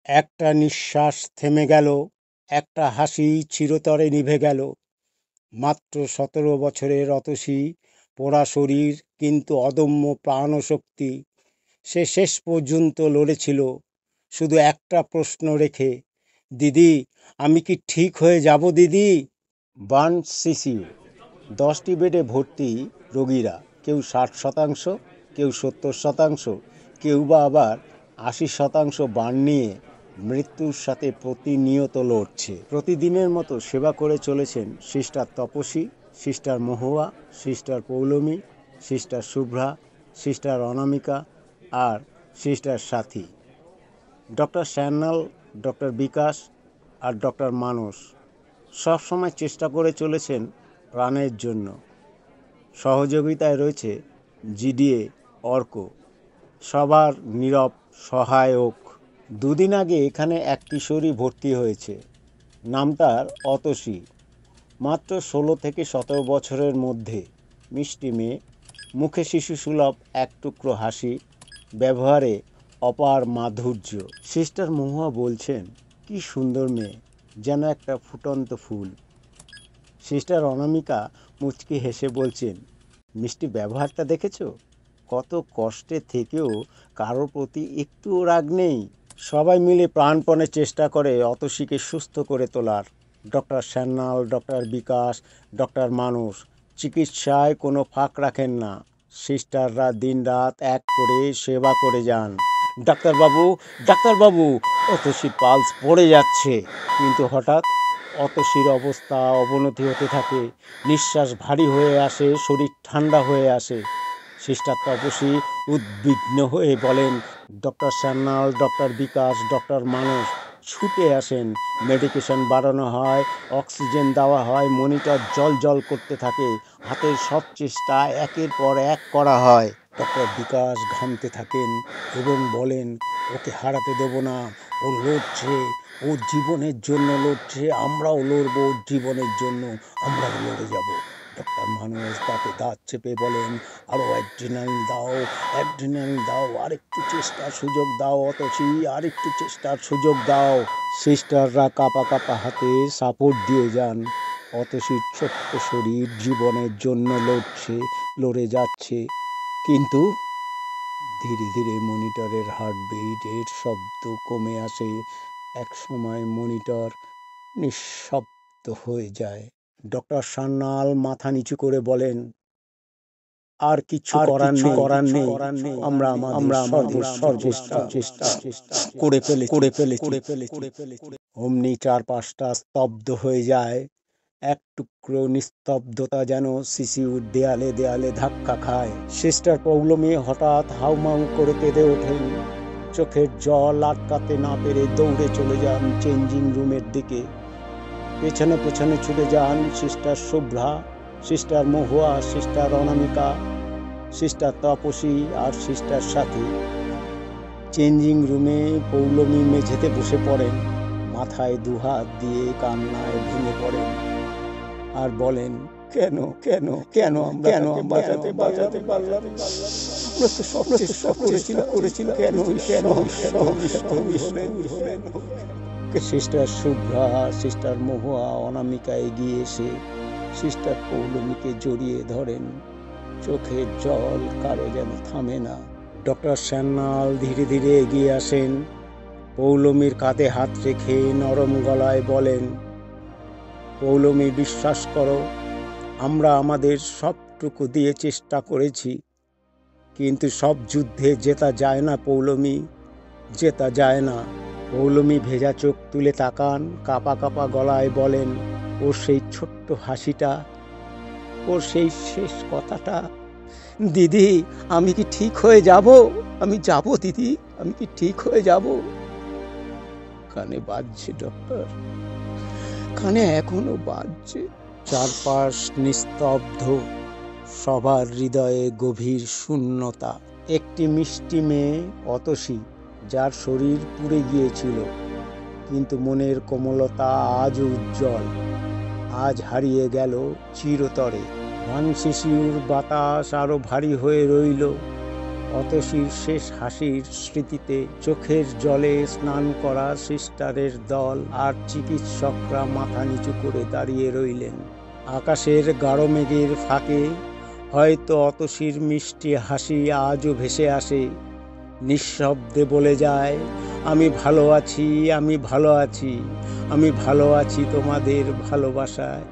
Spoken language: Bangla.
একটা নিঃশ্বাস থেমে গেল, একটা হাসি চিরতরে নিভে গেল। মাত্র 17 বছরের অতসী, পোড়া শরীর কিন্তু অদম্য প্রাণশক্তি। সে শেষ পর্যন্ত লড়েছিল, শুধু একটা প্রশ্ন রেখে, দিদি, আমি কি ঠিক হয়ে যাব দিদি? বার্ন সিসিউ, 10টি বেডে ভর্তি রোগীরা, কেউ 60%, কেউ 70%, কেউ বা আবার 80% বার্ন নিয়ে মৃত্যুর সাথে প্রতিনিয়ত লড়ছে। প্রতিদিনের মতো সেবা করে চলেছেন sister Taposhi, sister Mahua, sister Poulami, sister Shubhra, sister Anamika আর sister Sathi. Doctor Sanyal, doctor Bikash আর ডক্টর মানস সবসময় চেষ্টা করে চলেছেন প্রাণের জন্য। সহযোগিতায় রয়েছে জিডিএ, অর্ক, সবার নীরব সহায়ক। দুদিন আগে এখানে এক কিশোরী ভর্তি হয়েছে, নাম তার অতসী। মাত্র 16 থেকে 17 বছরের মধ্যে, মিষ্টি মেয়ে, মুখে শিশুসুলভ এক টুকরো হাসি, ব্যবহারে অপার মাধুর্য। সিস্টার মহুয়া বলছেন, কি সুন্দর মেয়ে, যেন একটা ফুটন্ত ফুল। সিস্টার অনামিকা মুচকি হেসে বলছেন, মিষ্টি ব্যবহারটা দেখেছো? কত কষ্টে থেকেও কারোর প্রতি একটুও রাগ নেই। সবাই মিলে প্রাণপণে চেষ্টা করে অতসীকে সুস্থ করে তোলার। ডক্টর স্যান্যাল, ডক্টর বিকাশ, ডক্টর মানস চিকিৎসায় কোনো ফাঁক রাখেন না। সিস্টাররা দিনরাত এক করে সেবা করে যান। ডাক্তারবাবু, ডাক্তারবাবু, অতসীর পালস পড়ে যাচ্ছে। কিন্তু হঠাৎ অতসীর অবস্থা অবনতি হতে থাকে, নিঃশ্বাস ভারী হয়ে আসে, শরীর ঠান্ডা হয়ে আসে। সিস্টার তপসী উদ্বিগ্ন হয়ে বলেন, ডক্টর স্যান্যাল, ডক্টর বিকাশ, ডক্টর মানস ছুটে আসেন। মেডিকেশন বাড়ানো হয়, অক্সিজেন দেওয়া হয়, মনিটর জল করতে থাকে। হাতের সব চেষ্টা একের পর এক করা হয়। ডক্টর বিকাশ ঘামতে থাকেন এবং বলেন, ওকে হারাতে দেব না, ও লড়ছে, ওর জীবনের জন্য লড়ছে, আমরাও লড়ব ওর জীবনের জন্য, আমরাও লড়ে যাব। ডক্টর মানস তাকে দাঁত চেপে বলেন, আরও অ্যাড্রিনালিন দাও, অ্যাড্রিনালিন দাও, আরেকটু চেষ্টার সুযোগ দাও অতসী, আরেকটু চেষ্টার সুযোগ দাও। সিস্টাররা কাঁপা কাঁপা হাতে সাপোর্ট দিয়ে যান। অতসীর ছোট্ট শরীর জীবনের জন্য লড়ছে, লড়ে যাচ্ছে। কিন্তু ধীরে ধীরে মনিটরের হার্টবিটের শব্দ কমে আসে। এক সময় মনিটর নিঃশব্দ হয়ে যায়। ডক্টর সান্যাল মাথা নিচু করে বলেন, আর কিছু করার নেই, আমরা সর্বচেষ্টা করে ফেলেছি। অমনি চারপাশটা স্তব্ধ হয়ে যায়। এক টুকরো নিস্তব্ধতা যেন সিসিউর দেয়ালে দেয়ালে ধাক্কা খায়। সিস্টার পৌলমী হঠাৎ হাউমাউ করে কেঁদে ওঠেন। চোখের জল আটকাতে না পেরে দৌড়ে চলে যান চেঞ্জিং রুমের দিকে। পেছনে পেছনে ছুটে যান sister Shubhra, sister Mahua, sister অনামিকা, সিস্টার তপসী আর সিস্টার সাথী। চেঞ্জিং রুমে পৌলমী মেঝেতে বসে পড়েন, মাথায় দুহাত দিয়ে কান্নায় ভেঙে পড়েন আর বলেন, কেন কেন কেন কেন বাঁচাতে পারলাম? আমরা তো সব চেষ্টা করেছিল, কেন কেন সিস্টার শুভ্রা, সিস্টার মহুয়া, অনামিকা এগিয়ে এসে সিস্টার পৌলমীকে জড়িয়ে ধরেন। চোখের জল কারো যেন থামে না। ডক্টর স্যান্যাল ধীরে ধীরে এগিয়ে আসেন, পৌলমীর কাঁধে হাত রেখে নরম গলায় বলেন, পৌলমী, বিশ্বাস করো, আমরা আমাদের সবটুকু দিয়ে চেষ্টা করেছি, কিন্তু সব যুদ্ধে জেতা যায় না পৌলমী, জেতা যায় না। পৌলমী ভেজা চোখ তুলে তাকান, কাঁপা কাঁপা গলায় বলেন, ওর সেই ছোট্ট হাসিটা, ওর সেই শেষ কথাটা, দিদি, আমি কি ঠিক হয়ে যাব? আমি যাব দিদি, আমি কি ঠিক হয়ে যাব? কানে বাজছে ডক্টর, কানে এখনো বাজছে। চারপাশ নিস্তব্ধ, সবার হৃদয়ে গভীর শূন্যতা। একটি মিষ্টি মেয়ে অতসী, যার শরীর পুড়ে গিয়েছিল, কিন্তু মনের কোমলতা আজও উজ্জ্বল, আজ হারিয়ে গেল চিরতরে। শিশির বাতাস আরো ভারী হয়ে রইল। অতসীর শেষ হাসির স্মৃতিতে চোখের জলে স্নান করা সিস্টারের দল আর চিকিৎসকরা মাথা নিচু করে দাঁড়িয়ে রইলেন। আকাশের গাঢ় মেঘের ফাঁকে হয়তো অতসীর মিষ্টি হাসি আজও ভেসে আসে, নিঃশব্দে বলে যায়, আমি ভালো আছি, আমি ভালো আছি, আমি ভালো আছি তোমাদের ভালোবাসায়।